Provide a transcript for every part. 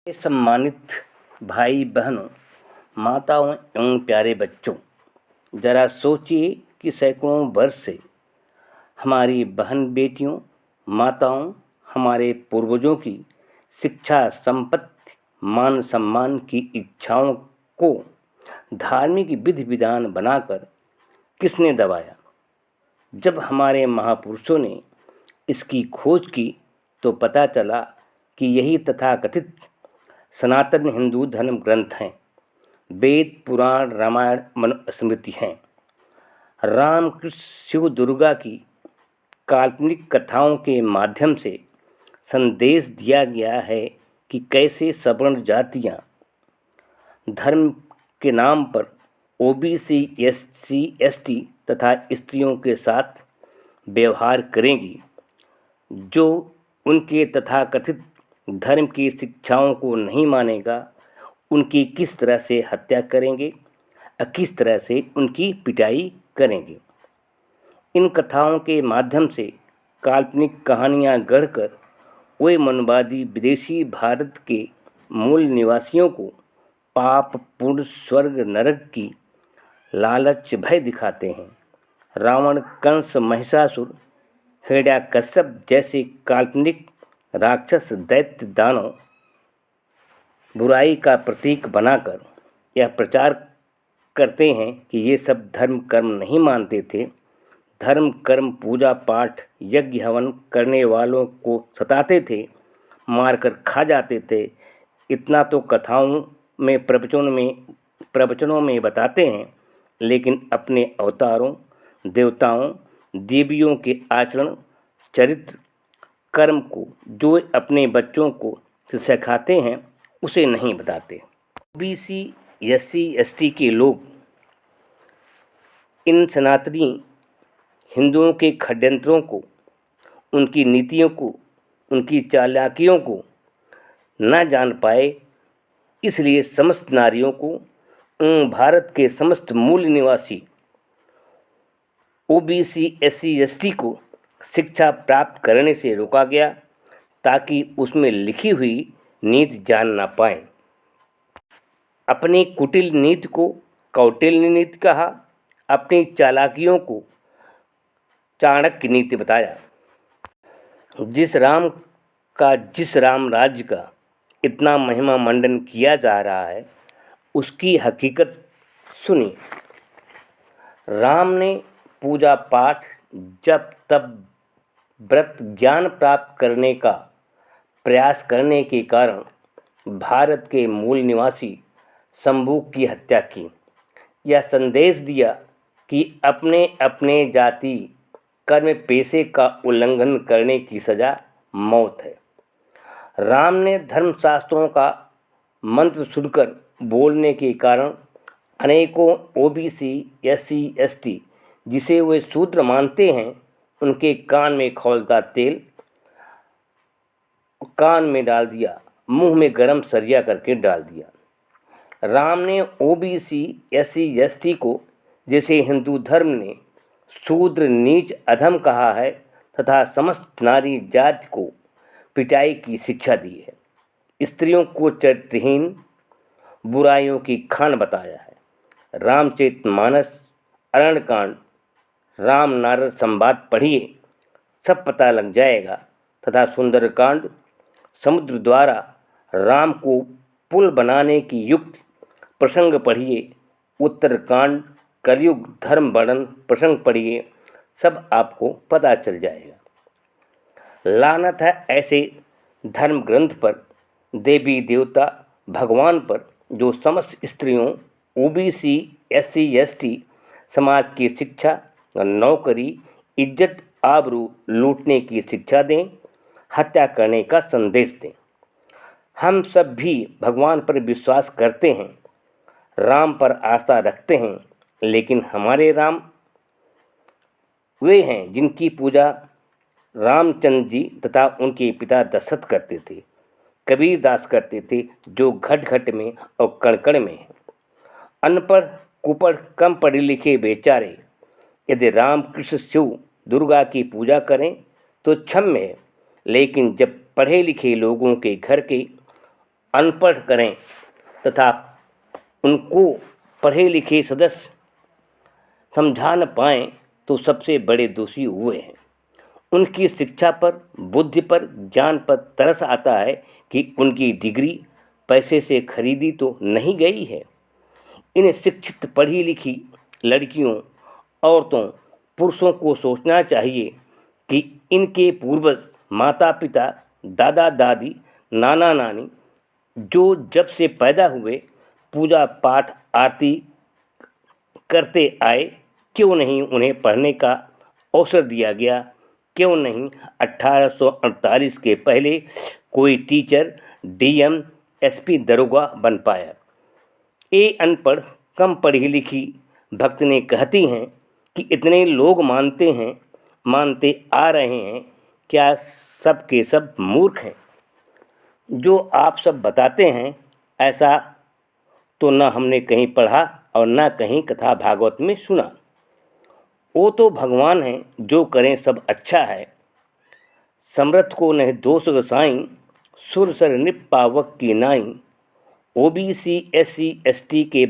सम्मानित भाई बहनों, माताओं एवं प्यारे बच्चों, ज़रा सोचिए कि सैकड़ों वर्ष से हमारी बहन बेटियों, माताओं, हमारे पूर्वजों की शिक्षा, संपत्ति, मान सम्मान की इच्छाओं को धार्मिक विधि विधान बनाकर किसने दबाया। जब हमारे महापुरुषों ने इसकी खोज की तो पता चला कि यही तथाकथित सनातन हिंदू धर्म ग्रंथ हैं। वेद, पुराण, रामायण, मनुस्मृति हैं। राम, कृष्ण, शिव, दुर्गा की काल्पनिक कथाओं के माध्यम से संदेश दिया गया है कि कैसे सवर्ण जातियां धर्म के नाम पर ओबीसी, एससी, एसटी तथा स्त्रियों के साथ व्यवहार करेंगी। जो उनके तथाकथित धर्म की शिक्षाओं को नहीं मानेगा, उनकी किस तरह से हत्या करेंगे और किस तरह से उनकी पिटाई करेंगे। इन कथाओं के माध्यम से काल्पनिक कहानियाँ गढ़कर वे मनवादी विदेशी भारत के मूल निवासियों को पाप, पुण्य, स्वर्ग, नरक की लालच भय दिखाते हैं। रावण, कंस, महिषासुर, हिरण्यकश्यप जैसे काल्पनिक राक्षस, दैत्य, दानव बुराई का प्रतीक बनाकर यह प्रचार करते हैं कि ये सब धर्म कर्म नहीं मानते थे। धर्म कर्म, पूजा पाठ, यज्ञ हवन करने वालों को सताते थे, मारकर खा जाते थे। इतना तो कथाओं में प्रवचनों में बताते हैं, लेकिन अपने अवतारों, देवताओं, देवियों के आचरण, चरित्र, कर्म को जो अपने बच्चों को सिखाते हैं उसे नहीं बताते। ओबीसी, एससी, एसटी के लोग इन सनातनी हिंदुओं के षड्यंत्रों को, उनकी नीतियों को, उनकी चालाकियों को न जान पाए, इसलिए समस्त नारियों को भारत के समस्त मूल निवासी ओबीसी, एससी, एसटी को शिक्षा प्राप्त करने से रोका गया ताकि उसमें लिखी हुई नीति जान ना पाएं। अपनी कुटिल नीति को कौटिल्य नीति कहा, अपनी चालाकियों को चाणक्य नीति बताया। जिस राम राज्य का इतना महिमा मंडन किया जा रहा है, उसकी हकीकत सुनिए। राम ने पूजा पाठ, जप तप, व्रत, ज्ञान प्राप्त करने का प्रयास करने के कारण भारत के मूल निवासी शंभू की हत्या की। यह संदेश दिया कि अपने अपने जाति कर्म पेशे का उल्लंघन करने की सज़ा मौत है। राम ने धर्मशास्त्रों का मंत्र सुनकर बोलने के कारण अनेकों ओबीसी, एससी, एसटी जिसे वे शूद्र मानते हैं, उनके कान में खौलता तेल कान में डाल दिया, मुंह में गरम सरिया करके डाल दिया। राम ने ओबीसी, एससी, एसटी को जैसे हिंदू धर्म ने शूद्र, नीच, अधम कहा है तथा समस्त नारी जाति को पिटाई की शिक्षा दी है। स्त्रियों को चरित्रहीन, बुराइयों की खान बताया है। रामचरितमानस, अरण्यकांड, राम नारद संवाद पढ़िए, सब पता लग जाएगा। तथा सुंदरकांड, समुद्र द्वारा राम को पुल बनाने की युक्ति प्रसंग पढ़िए। उत्तरकांड, कलयुग धर्म वर्णन प्रसंग पढ़िए, सब आपको पता चल जाएगा। लानत है ऐसे धर्म ग्रंथ पर, देवी देवता भगवान पर, जो समस्त स्त्रियों, ओबीसी, एससी, एसटी समाज की शिक्षा, नौकरी, इज्जत, आबरू लूटने की शिक्षा दें, हत्या करने का संदेश दें। हम सब भी भगवान पर विश्वास करते हैं, राम पर आस्था रखते हैं, लेकिन हमारे राम वे हैं जिनकी पूजा रामचंद्र जी तथा उनके पिता दशरथ करते थे, कबीर दास करते थे, जो घट घट में और कण कण में है। अनपढ़, कुपढ़, कम पढ़े लिखे बेचारे यदि राम, कृष्ण, शिव, दुर्गा की पूजा करें तो क्षम्य है, लेकिन जब पढ़े लिखे लोगों के घर के अनपढ़ करें तथा उनको पढ़े लिखे सदस्य समझा न पाएँ तो सबसे बड़े दोषी हुए हैं। उनकी शिक्षा पर, बुद्धि पर, ज्ञान पर तरस आता है कि उनकी डिग्री पैसे से खरीदी तो नहीं गई है। इन शिक्षित पढ़ी लिखी लड़कियों, औरतों, पुरुषों को सोचना चाहिए कि इनके पूर्वज, माता पिता, दादा दादी, नाना नानी जो जब से पैदा हुए पूजा पाठ आरती करते आए, क्यों नहीं उन्हें पढ़ने का अवसर दिया गया? क्यों नहीं 1848 के पहले कोई टीचर, डीएम, एसपी, दरोगा बन पाया? ये अनपढ़, कम पढ़ी लिखी भक्तनी कहती हैं कि इतने लोग मानते आ रहे हैं, क्या सब के सब मूर्ख हैं? जो आप सब बताते हैं ऐसा तो न हमने कहीं पढ़ा और न कहीं कथा भागवत में सुना। वो तो भगवान हैं, जो करें सब अच्छा है। समर्थ को नहीं दोष गोसाई, सुर सर निप पावक की नाई। ओबीसी, एससी, एसटी के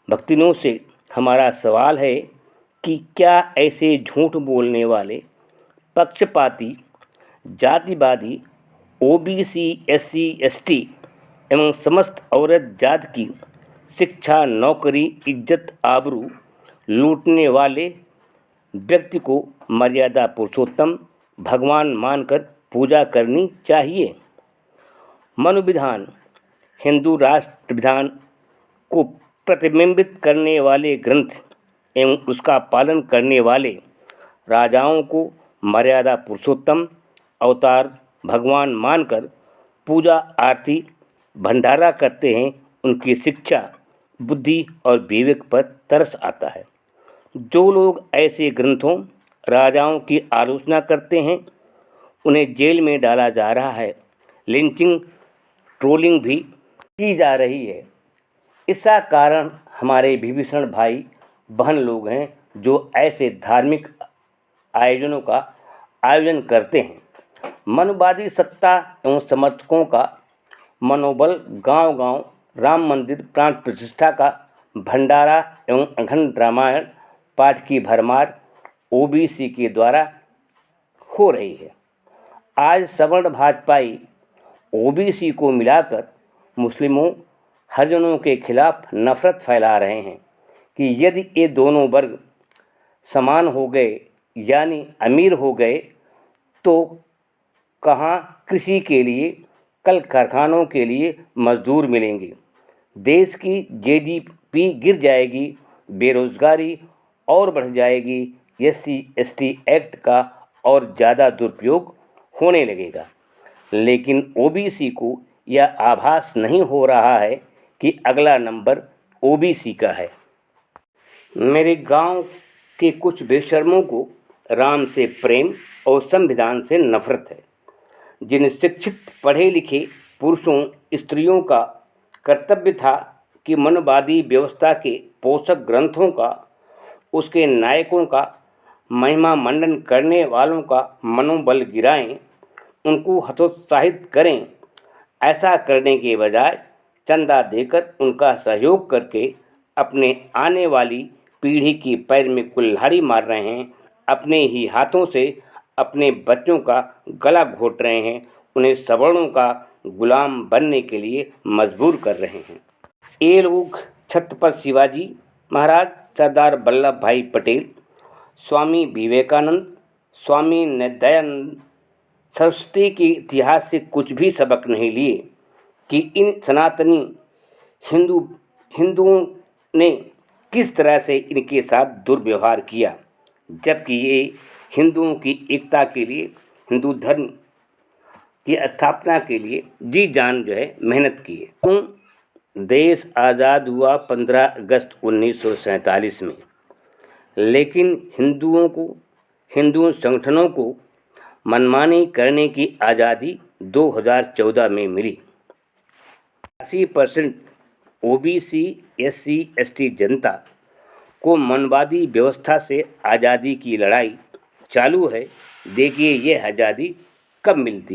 भक्तिनों से हमारा सवाल है कि क्या ऐसे झूठ बोलने वाले, पक्षपाती, जातिवादी ओबीसी, एससी, एसटी एवं समस्त औरत जात की शिक्षा, नौकरी, इज्जत, आबरू लूटने वाले व्यक्ति को मर्यादा पुरुषोत्तम भगवान मानकर पूजा करनी चाहिए? मनोविधान, हिंदू राष्ट्र विधान को प्रतिबिंबित करने वाले ग्रंथ एवं उसका पालन करने वाले राजाओं को मर्यादा पुरुषोत्तम अवतार भगवान मानकर पूजा आरती भंडारा करते हैं। उनकी शिक्षा, बुद्धि और विवेक पर तरस आता है। जो लोग ऐसे ग्रंथों, राजाओं की आलोचना करते हैं, उन्हें जेल में डाला जा रहा है। लिंचिंग, ट्रोलिंग भी की जा रही है। इसका कारण हमारे विभीषण भाई बहन लोग हैं, जो ऐसे धार्मिक आयोजनों का आयोजन करते हैं। मनवादी सत्ता एवं समर्थकों का मनोबल गांव-गांव राम मंदिर प्राण प्रतिष्ठा का भंडारा एवं अखंड रामायण पाठ की भरमार ओबीसी के द्वारा हो रही है। आज सवर्ण भाजपाई ओबीसी को मिलाकर मुस्लिमों, हरिजनों के खिलाफ नफरत फैला रहे हैं कि यदि ये दोनों वर्ग समान हो गए, यानी अमीर हो गए, तो कहाँ कृषि के लिए, कल कारखानों के लिए मजदूर मिलेंगे, देश की जीडीपी गिर जाएगी, बेरोजगारी और बढ़ जाएगी, एससी एसटी एक्ट का और ज़्यादा दुरुपयोग होने लगेगा। लेकिन ओबीसी को यह आभास नहीं हो रहा है कि अगला नंबर ओबीसी का है। मेरे गांव के कुछ बेशर्मों को राम से प्रेम और संविधान से नफरत है। जिन शिक्षित पढ़े लिखे पुरुषों, स्त्रियों का कर्तव्य था कि मनवादी व्यवस्था के पोषक ग्रंथों का, उसके नायकों का महिमा मंडन करने वालों का मनोबल गिराएं, उनको हतोत्साहित करें, ऐसा करने के बजाय चंदा देकर उनका सहयोग करके अपने आने वाली पीढ़ी की पैर में कुल्हाड़ी मार रहे हैं। अपने ही हाथों से अपने बच्चों का गला घोट रहे हैं, उन्हें सवर्णों का गुलाम बनने के लिए मजबूर कर रहे हैं। ये लोग छत्रपति शिवाजी महाराज, सरदार वल्लभ भाई पटेल, स्वामी विवेकानंद, स्वामी दयानंद सरस्वती के इतिहास से कुछ भी सबक नहीं लिए कि इन सनातनी हिंदुओं ने किस तरह से इनके साथ दुर्व्यवहार किया, जबकि ये हिंदुओं की एकता के लिए, हिंदू धर्म की स्थापना के लिए जी जान मेहनत की है। देश आज़ाद हुआ 15 अगस्त 1947 में, लेकिन हिंदू संगठनों को मनमानी करने की आज़ादी 2014 में मिली। 80% ओबीसी, एससी, एसटी जनता को मनवादी व्यवस्था से आज़ादी की लड़ाई चालू है। देखिए ये आज़ादी कब मिलती।